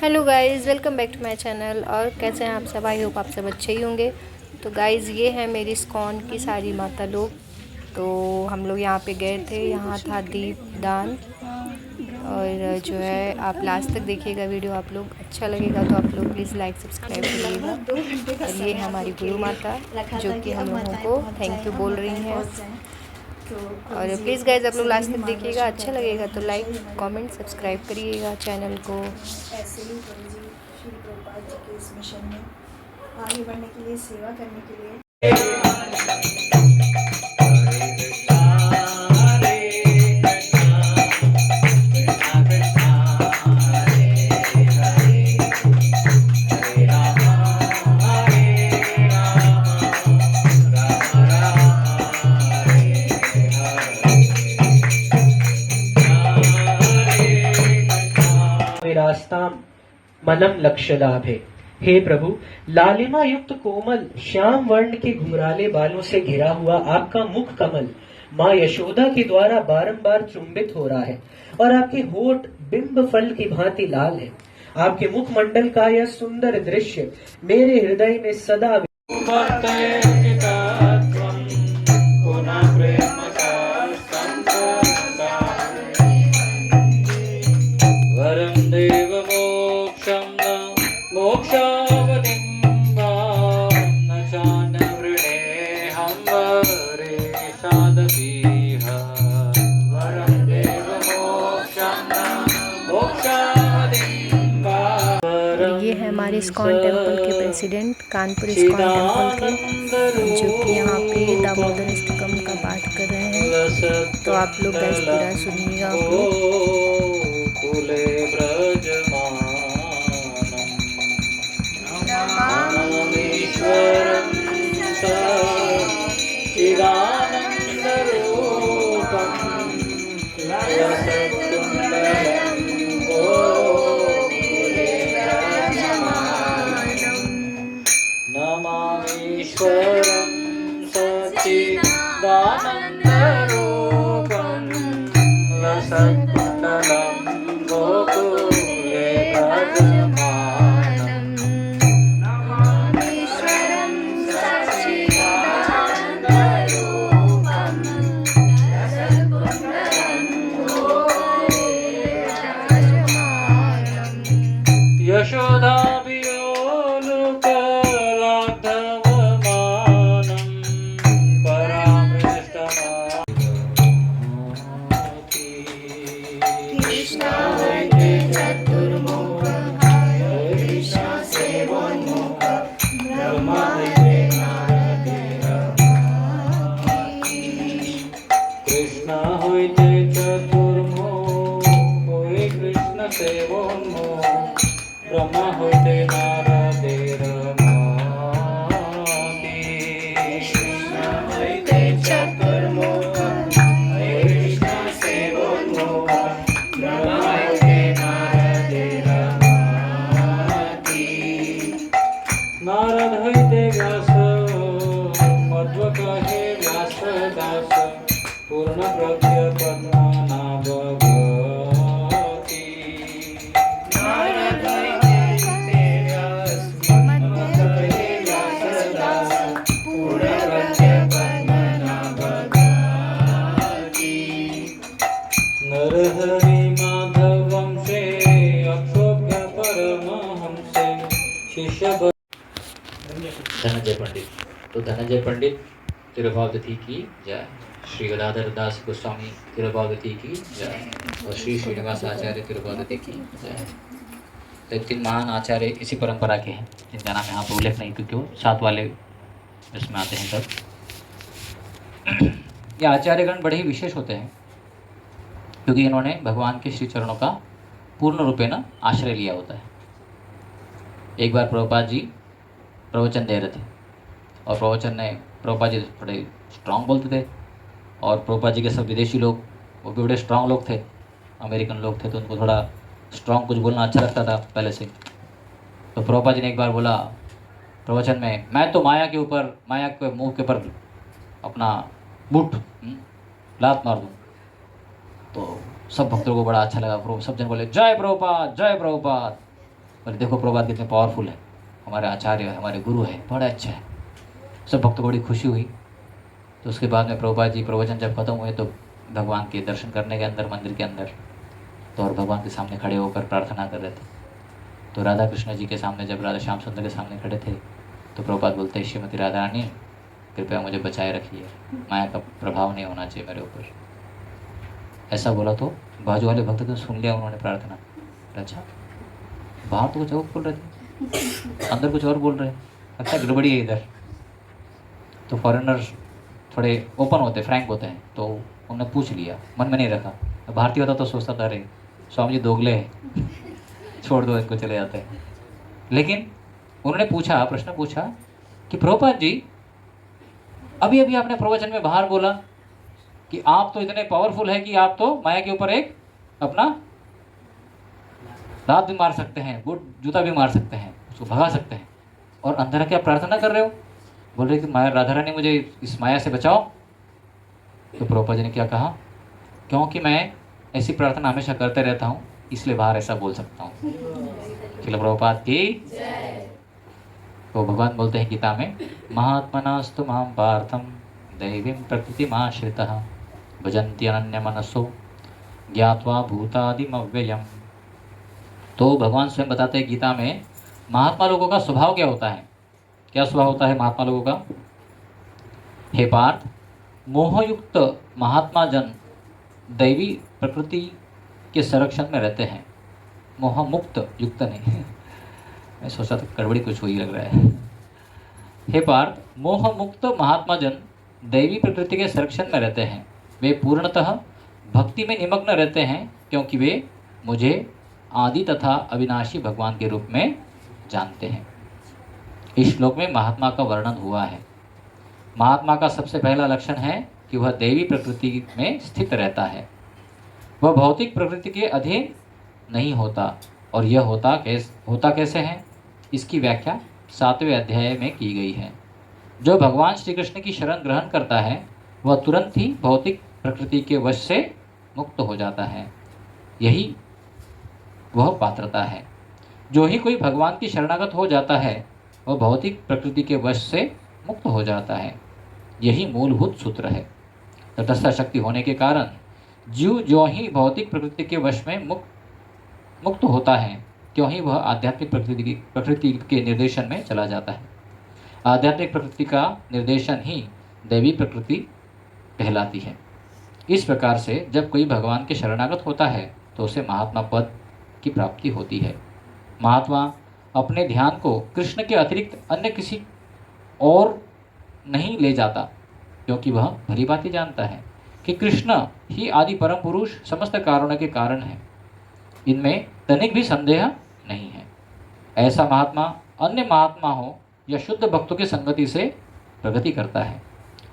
Hello guys, welcome back to my channel. और कैसे हैं आप सब? आई होप आप सब अच्छे ही होंगे। तो गाइस, ये है मेरी इस्कॉन की सारी माता लोग। तो हम लोग यहाँ पे गए थे, यहाँ था दीप दान। और जो है, आप लास्ट तक देखिएगा वीडियो, आप लोग अच्छा लगेगा तो आप लोग प्लीज़ लाइक सब्सक्राइब करिएगा। और ये है हमारी गुरु माता जो कि हम लोगों को थैंक यू बोल रही हैं। और प्लीज़ गाइज आप लोग लास्ट तक देखिएगा, अच्छा लगेगा तो लाइक कमेंट सब्सक्राइब करिएगा चैनल को। ऐसे ही प्रभु जी श्री प्रभुपाद जी के इस मिशन में आगे बढ़ने के लिए, सेवा करने के लिए। रास्ता मनम लक्ष्य लाभ है। हे प्रभु, लालिमा युक्त कोमल श्याम वर्ण के घुंघराले बालों से घिरा हुआ आपका मुख कमल माँ यशोदा के द्वारा बारंबार चुंबित हो रहा है और आपके होठ बिंब फल की भांति लाल है। आपके मुख मंडल का यह सुंदर दृश्य मेरे हृदय में सदा ये है हमारे इस्कॉन टेम्पल के प्रेसिडेंट, कानपुर इस्कॉन टेम्पल के, जो कि यहाँ पे दामोदर अष्टकम का पाठ कर रहे हैं। तो आप लोग गाइस पूरा सुनिएगा। नमामीश्वरं सच्चिदानन्दरूपं लसत्कुण्डलं गोकुले विराजमानं। नमामीश्वरं सच्चिदानन्दरूपं लसत्कुण्डलं गोकुले विराजमानं। यशोदा ब्रह्मा होते नारदेर कृष्ण होते चतुर्मुख कृष्ण सेवोन्मुख ब्रह्मा होते नारदेर नारद होते व्यास मध्व कहे व्यास दास पूर्ण प्रज्ञ पद्मनाभ नरहरि माधव वंशे अक्षोभ्य परमहंसे शिष्य धनंजय पंडित। तो धनंजय पंडित तिरुभागवती की जय, श्री गदाधर दास गोस्वामी तिरुभागवती की जय, और श्री श्रीनिवास आचार्य तिरुभागवती की जय। तो तीन महान आचार्य इसी परंपरा के हैं, जिनका नाम यहाँ पर उल्लेख नहीं, क्योंकि वो सात वाले इसमें आते हैं सब। ये आचार्यगण बड़े ही विशेष होते हैं, क्योंकि इन्होंने भगवान के श्री चरणों का पूर्ण रूपे न आश्रय लिया होता है। एक बार प्रभुपाद जी प्रवचन दे रहे थे, और प्रभुपाद जी बड़े स्ट्रांग बोलते थे, और प्रभुपाद जी के सब विदेशी लोग वो भी बड़े स्ट्रांग लोग थे, अमेरिकन लोग थे, तो उनको थोड़ा स्ट्रांग कुछ बोलना अच्छा लगता था पहले से। तो प्रभुपाद जी ने एक बार बोला प्रवचन में, मैं तो माया के मुंह के ऊपर अपना बूट लात मार दूँ। तो सब भक्तों को बड़ा अच्छा लगा। सब जन बोले जय प्रभुपाद जय प्रभुपाद। बोले देखो प्रभुपाद कितने पावरफुल है, हमारे आचार्य है, हमारे गुरु है, बड़ा अच्छा है। सब भक्तों को बड़ी खुशी हुई। तो उसके बाद में प्रभुपाद जी प्रवचन जब खत्म हुए तो भगवान के दर्शन करने के अंदर मंदिर के अंदर तो और भगवान के सामने खड़े होकर प्रार्थना कर रहे थे। तो राधा कृष्ण जी के सामने जब राधा श्याम सुंदर के सामने खड़े थे तो प्रभुपाद बोलते हैं श्रीमती राधा रानी कृपया मुझे बचाए रखिए, माया का प्रभाव नहीं होना चाहिए मेरे ऊपर। ऐसा बोला तो बाजू वाले भक्त तो सुन लिया उन्होंने प्रार्थना। अच्छा बाहर तो कुछ और बोल रहे थे, अंदर कुछ और बोल रहे हैं, अच्छा गड़बड़ी है इधर। तो फॉरेनर्स थोड़े ओपन होते, फ्रैंक होते हैं, तो उन्होंने पूछ लिया, मन में नहीं रखा। भारतीय होता तो सोचता था अरे स्वामी जी दोगले हैं, छोड़ दो इनको, चले जाते हैं। लेकिन उन्होंने पूछा, प्रश्न पूछा कि प्रभुपाद जी अभी अभी आपने प्रवचन में बाहर बोला कि आप तो इतने पावरफुल है कि आप तो माया के ऊपर एक अपना दांत भी मार सकते हैं, बूट जूता भी मार सकते हैं, उसको भगा सकते हैं, और अंदर क्या प्रार्थना कर रहे हो? बोल रहे कि माया राधा रानी मुझे इस माया से बचाओ। तो प्रभुपाद जी ने क्या कहा, क्योंकि मैं ऐसी प्रार्थना हमेशा करते रहता हूँ इसलिए बाहर ऐसा बोल सकता हूँ। चलो प्रभुपाद की। तो भगवान बोलते हैं गीता में, महात्मनास्तु मां पार्थम दैवीं प्रकृतिमाश्रितः भजन्ति अनन्य मनसो ज्ञात्वा भूतादिमव्ययम्। तो भगवान स्वयं बताते हैं गीता में महात्मा लोगों का स्वभाव क्या होता है। क्या स्वभाव होता है महात्मा लोगों का? हे पार्थ, मोहयुक्त महात्मा जन दैवी प्रकृति के संरक्षण में रहते हैं। मोह मुक्त, युक्त नहीं। मैं सोचा था गड़बड़ी कुछ हुई लग रहा है। हे पार्थ, मोह मुक्त महात्मा जन दैवी प्रकृति के संरक्षण में रहते हैं। वे पूर्णतः भक्ति में निमग्न रहते हैं क्योंकि वे मुझे आदि तथा अविनाशी भगवान के रूप में जानते हैं। इस श्लोक में महात्मा का वर्णन हुआ है। महात्मा का सबसे पहला लक्षण है कि वह दैवी प्रकृति में स्थित रहता है, वह भौतिक प्रकृति के अधीन नहीं होता। और यह होता कैसे है, इसकी व्याख्या 7वें अध्याय में की गई है। जो भगवान श्री कृष्ण की शरण ग्रहण करता है वह तुरंत ही भौतिक प्रकृति के वश से मुक्त हो जाता है। यही वह पात्रता है। जो ही कोई भगवान की शरणागत हो जाता है वह भौतिक प्रकृति के वश से मुक्त हो जाता है। यही मूलभूत सूत्र है। तटस्थ शक्ति होने के कारण जीव जो ही भौतिक प्रकृति के वश में मुक्त होता है त्यों ही वह आध्यात्मिक प्रकृति के निर्देशन में चला जाता है। आध्यात्मिक प्रकृति का निर्देशन ही दैवी प्रकृति कहलाती है। इस प्रकार से जब कोई भगवान के शरणागत होता है तो उसे महात्मा पद की प्राप्ति होती है। महात्मा अपने ध्यान को कृष्ण के अतिरिक्त अन्य किसी और नहीं ले जाता क्योंकि वह भली भांति जानता है कि कृष्ण ही आदि परम पुरुष समस्त कारणों के कारण है। इनमें तनिक भी संदेह नहीं है। ऐसा महात्मा अन्य महात्मा हो या शुद्ध भक्तों की संगति से प्रगति करता है।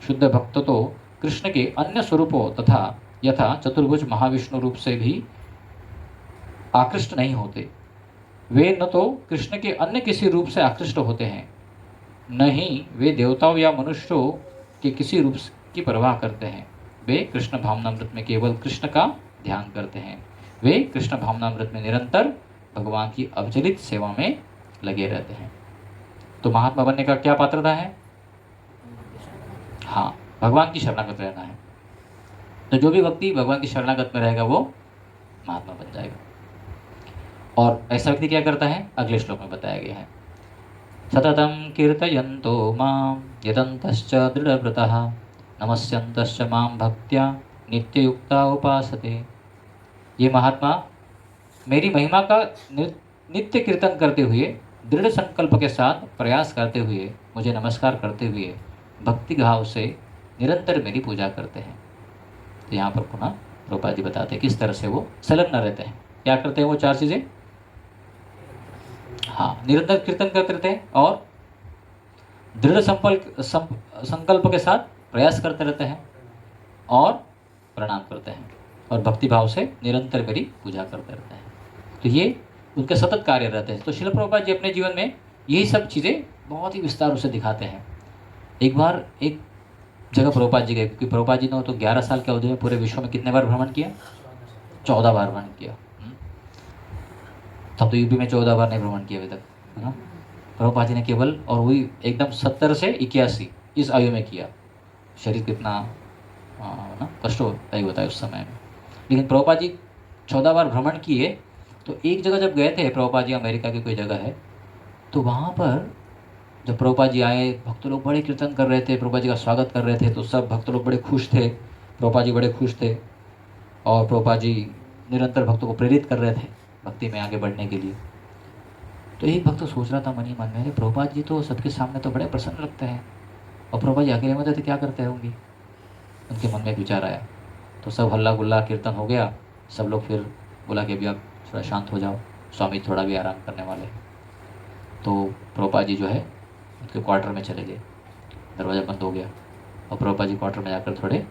शुद्ध भक्त तो कृष्ण के अन्य स्वरूपों तथा यथा चतुर्भुज महाविष्णु रूप से भी आकृष्ट नहीं होते। वे न तो कृष्ण के अन्य किसी रूप से आकृष्ट होते हैं, न ही वे देवताओं या मनुष्यों के किसी रूप की परवाह करते हैं। वे कृष्ण भावनामृत में केवल कृष्ण का ध्यान करते हैं। वे कृष्ण भावनामृत में निरंतर भगवान की अविचलित सेवा में लगे रहते हैं। तो महात्मा बनने का क्या पात्रता है? हाँ, भगवान की शरणागत रहना है। तो जो भी व्यक्ति भगवान की शरणागत में रहेगा वो महात्मा बन जाएगा। और ऐसा व्यक्ति क्या करता है, अगले श्लोक में बताया गया है। सततं कीर्तयन्तो मां यतन्तश्च दृढव्रतः नमस्यन्तश्च मां भक्त्या नित्ययुक्ता उपासते। ये महात्मा मेरी महिमा का नित्य कीर्तन करते हुए, दृढ़ संकल्प के साथ प्रयास करते हुए, मुझे नमस्कार करते हुए भक्ति भाव से निरंतर मेरी पूजा करते हैं। तो यहाँ पर पुनः प्रभुपाद जी बताते हैं किस तरह से वो संलग्न रहते हैं। क्या करते हैं वो 4 चीज़ें? हाँ, निरंतर कीर्तन करते रहते हैं और दृढ़ संकल्प के साथ प्रयास करते रहते हैं और प्रणाम करते हैं और भक्ति भाव से निरंतर मेरी पूजा करते रहते हैं। तो ये उनके सतत कार्य रहते हैं। तो श्रील प्रभुपाद जी अपने जीवन में यही सब चीज़ें बहुत ही विस्तार से दिखाते हैं। एक बार एक जगह प्रभुपाद जी गए, क्योंकि प्रभुपाद जी ने तो 11 साल के अवधि में पूरे विश्व में कितने बार भ्रमण किया? 14 बार भ्रमण किया। हम तो यूपी में 14 बार नहीं भ्रमण किया अभी तक, है ना। प्रभुपाद जी ने केवल, और वही एकदम 70 से 81 इस आयु में किया। शरीर कितना ना कष्ट होता ही होता है उस समय में। लेकिन प्रभुपाद जी 14 बार भ्रमण किए, तो एक जगह जब गए थे प्रभुपाद जी, अमेरिका की कोई जगह है, तो वहाँ पर जब प्रभुपाद जी आए, भक्त लोग बड़े कीर्तन कर रहे थे, प्रभुपाद जी का स्वागत कर रहे थे, तो सब भक्त लोग बड़े खुश थे, प्रभुपाद जी बड़े खुश थे, और प्रभुपाद जी निरंतर भक्तों को प्रेरित कर रहे थे भक्ति में आगे बढ़ने के लिए। तो एक भक्त सोच रहा था मन ही मन में, अरे प्रभुपाद जी तो सबके सामने तो बड़े प्रसन्न लगते हैं, और प्रभुपाद जी अकेले में तो क्या करते होंगे। उनके मन में एक विचार आया। तो सब हल्ला गुल्ला कीर्तन हो गया, सब लोग फिर बोला कि अभी आप थोड़ा शांत हो जाओ, स्वामी थोड़ा भी आराम करने वाले। तो प्रभुपाद जी जो है उनके क्वार्टर में चले गए, दरवाज़ा बंद हो गया, और प्रभुपाद जी क्वार्टर में जाकर थोड़े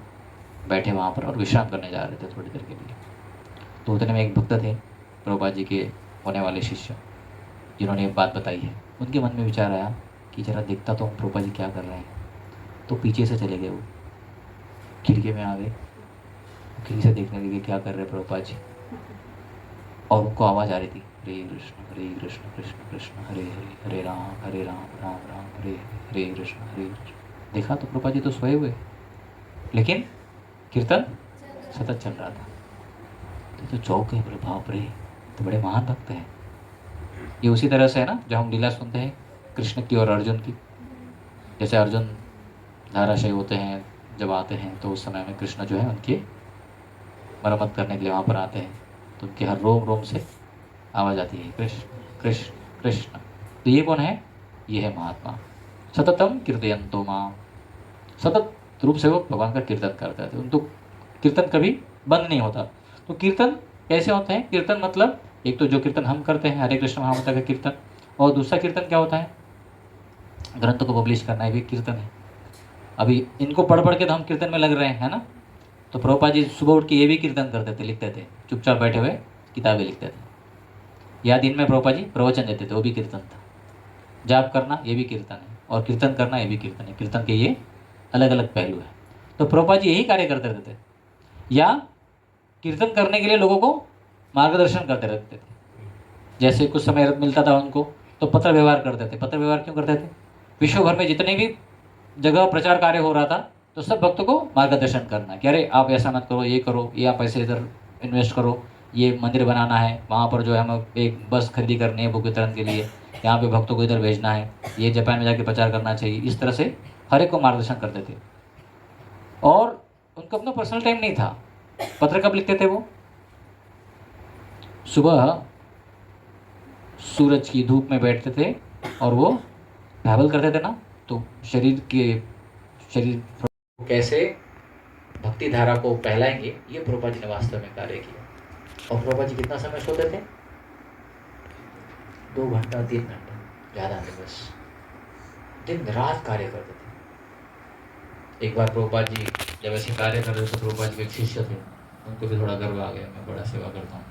बैठे वहाँ पर और विश्राम करने जा रहे थे थोड़ी देर के लिए। तो उतने में एक भक्त थे प्रभुपाद जी के होने वाले शिष्य, जिन्होंने ये बात बताई है। उनके मन में विचार आया कि जरा देखता तो हम प्रभुपाद जी क्या कर रहे हैं। तो पीछे से चले गए, वो खिड़की में आ गए, खिड़की से देखने लगे क्या कर रहे प्रभुपाद जी, और उनको आवाज़ आ रही थी, हरे कृष्ण कृष्ण कृष्ण हरे हरे, हरे राम राम राम हरे हरे, हरे कृष्ण। देखा तो प्रभुपाद जी तो सोए हुए, लेकिन कीर्तन सतत चल रहा था। तो चौक है, बोले बाप रे, तो बड़े महान भक्त हैं। ये उसी तरह से है ना, जो हम लीला सुनते हैं कृष्ण की और अर्जुन की। जैसे अर्जुन धाराशय होते हैं, जब आते हैं तो उस समय में कृष्ण जो है उनकी मरम्मत करने के लिए वहाँ पर आते हैं, तो उनके हर रोम रोम से आवाज़ आती है, कृष्ण कृष्ण कृष्ण। तो ये कौन है? ये है महात्मा। सततम कीर्तयन्तो माम, सतत रूप से वो भगवान का कीर्तन करते थे। उनको कीर्तन कभी बंद नहीं होता। तो कीर्तन कैसे होते हैं? कीर्तन मतलब एक तो जो कीर्तन हम करते हैं, हरे कृष्ण महामंत्र का कीर्तन, और दूसरा कीर्तन क्या होता है? ग्रंथ को पब्लिश करना, है भी कीर्तन है। अभी इनको पढ़ पढ़ के तो हम कीर्तन में लग रहे हैं, है ना। तो प्रभुपाद जी सुबह उठ के ये भी कीर्तन करते थे, लिखते थे, चुपचाप बैठे हुए किताबें लिखते थे। या दिन में प्रभुपाद जी प्रवचन देते थे, वो भी कीर्तन था। जाप करना ये भी कीर्तन है, और कीर्तन करना ये भी कीर्तन है। कीर्तन के ये अलग अलग पहलू है। तो प्रभुपाद जी यही कार्य करते रहते थे, या कीर्तन करने के लिए लोगों को मार्गदर्शन करते रहते थे। जैसे कुछ समय मिलता था उनको, तो पत्र व्यवहार करते थे। पत्र व्यवहार क्यों करते थे? विश्व भर में जितने भी जगह प्रचार कार्य हो रहा था, तो सब भक्तों को मार्गदर्शन करना कि अरे आप ऐसा मत करो, ये करो, ये आप ऐसे इधर इन्वेस्ट करो, ये मंदिर बनाना है, वहाँ पर जो है हमें एक बस खरीदी करनी है बुक वितरण के लिए, यहाँ पे भक्तों को इधर भेजना है, ये जापान में जाके प्रचार करना चाहिए। इस तरह से हर एक को मार्गदर्शन करते थे। और उनको अपना पर्सनल टाइम नहीं था। पत्र कब लिखते थे? वो सुबह सूरज की धूप में बैठते थे और वो ट्रैवल करते थे ना, तो शरीर कैसे भक्ति धारा को फैलाएंगे, ये प्रभुपाद जी ने वास्तव में कार्य किया। और प्रभुपाद जी कितना समय सोते थे? 2 घंटा 3 घंटा, ज़्यादा नहीं, बस दिन रात कार्य करते थे। एक बार प्रभुपाद जी जब ऐसे कार्य कर रहे थे, प्रभुपाद जी के एक शिष्य थे, उनको भी थोड़ा गर्व आ गया, मैं बड़ा सेवा करता हूँ।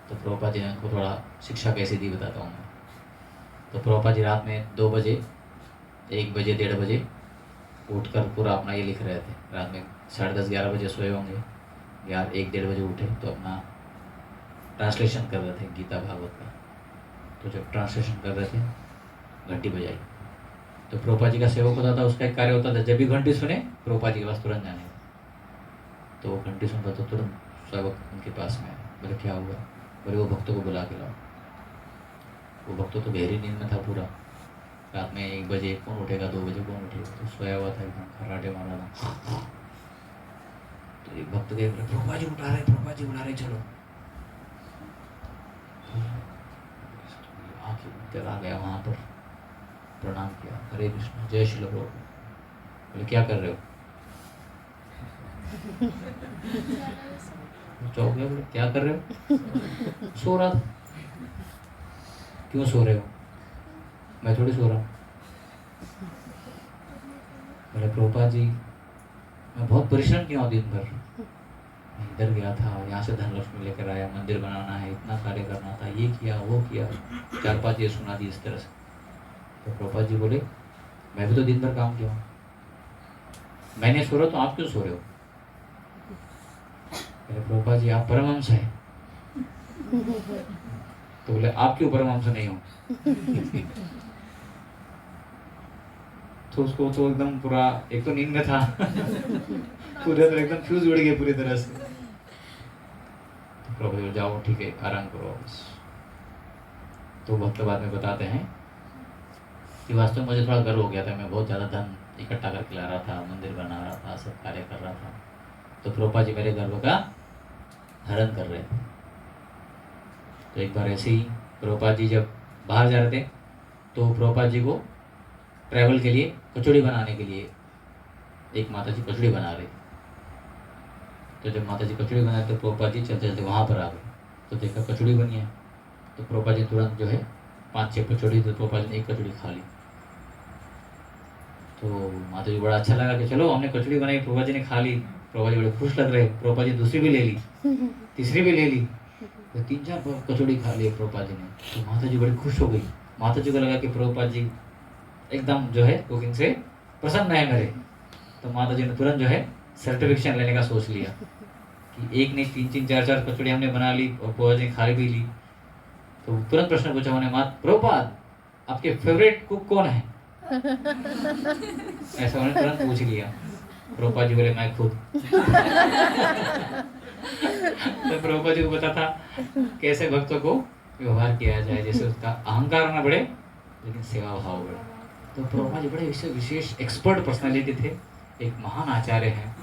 तो प्रभुपाद जी ने उनको थोड़ा शिक्षा कैसे दी बताता हूँ मैं। तो प्रभुपाद जी रात में 2 बजे, 1 बजे, 1:30 बजे उठकर पूरा अपना ये लिख रहे थे। रात में 10:30 11 बजे सोए होंगे, या 1-1:30 बजे उठे तो अपना ट्रांसलेशन कर रहे थे गीता भागवत का। तो जब ट्रांसलेशन कर रहे थे, घंटी बजाई, तो प्रभुपाद जी का सेवक होता था, उसका एक कार्य होता था, जब भी घंटी सुने प्रभुपाद जी के पास तुरंत जाने। तो वो घंटी सुनता तो तुरंत सेवक उनके पास में आए, बोले क्या हुआ? बोले वो भक्तों को बुला के लाओ। वो भक्तों तो गहरी नींद में था पूरा। रात में 1 बजे कौन उठेगा, 2 बजे कौन उठेगा, तो सोया हुआ था एकदम, खर्राटे मारा था। तो एक भक्त के प्रभुपाद जी उठा रहे, प्रभुपाद जी बुला रहे, चलो। आके आ गया वहाँ पर, प्रणाम किया, हरे कृष्ण, जय श्री प्रभु। बोले क्या कर रहे हो? चौक गया, बोले क्या कर रहे हो? सो रहा था। क्यों सो रहे हो? मैं थोड़ी सो रहा हूँ। बोले प्रभुपाद जी मैं बहुत परिश्रम किया हूँ दिन भर, इधर गया था, यहाँ से धनलक्ष्मी लेकर आया, मंदिर बनाना है, इतना कार्य करना था, ये किया वो किया, 4-5 ये सुना दी इस तरह से। तो प्रभुपाद जी बोले मैं भी तो दिन भर काम किया हूँ, मैं नहीं सो रहा तो आप क्यों सो रहे हो? प्रभुपाद जी आप परमहंस हैं, तो बोले आपके ऊपर हम नहीं हूँ। तो उसको तो एकदम पूरा, एक तो नींद में था पूरे तरह एकदम फ्यूज उड़ गया पूरी तरह से। तो प्रभु जी जाओ ठीक है आराम करो बस। तो भक्त बाद में बताते हैं कि वास्तव में मुझे थोड़ा गर्व हो गया था, मैं बहुत ज़्यादा धन इकट्ठा करके ला रहा था, मंदिर बना रहा था, सब कार्य कर रहा था। तो प्रभुपाद जी मेरे गर्व का हरण कर रहे थे। तो एक बार ऐसे ही प्रभुपाद जी जब बाहर जा रहे थे तो प्रभुपाद जी को ट्रैवल के लिए कचौड़ी बनाने के लिए एक माता जी कचौड़ी बना रही। तो जब माता जी कचौड़ी बनाए तो प्रभुपाद जी चलते चलते वहाँ पर आ गए। तो देखा कचौड़ी बनी है, तो प्रभुपाद जी तुरंत जो है 5-6 कचौड़ी, तो प्रभुपाद जी ने एक कचौड़ी खा ली। तो माता जी बड़ा अच्छा लगा कि चलो हमने कचौड़ी बनाई, प्रभुपाद जी ने खा ली। प्रभुपाद जी बड़े खुश लग रहे। प्रभुपाद जी दूसरी भी ले ली, तीसरी भी ले ली, तो 3-4 कचौड़ी खा ली प्रभुपाद जी ने। तो माता जी बड़ी खुश हो गई। माता जी को लगा कि प्रभुपाद जी एकदम जो है कुकिंग से प्रसन्न है मेरे। तो माता जी ने तुरंत जो है सर्टिफिकेशन लेने का सोच लिया कि एक नहीं 3-3, 4-4 कचौड़ी हमने बना ली और प्रभुपाद जी ने खा भी ली। तो तुरंत प्रश्न पूछा उन्होंने, माता प्रभुपाद आपके फेवरेट कुक कौन है? ऐसा उन्होंने तुरंत पूछ लिया। प्रभुपाद जी बोले मैं खुद। तो प्रभुपाद जी को पता था कैसे भक्तों को व्यवहार किया जाए, जैसे उसका अहंकार ना बढ़े लेकिन सेवा भाव बढ़े। तो प्रभुपाद जी बड़े विशेष एक्सपर्ट पर्सनालिटी थे, एक महान आचार्य हैं।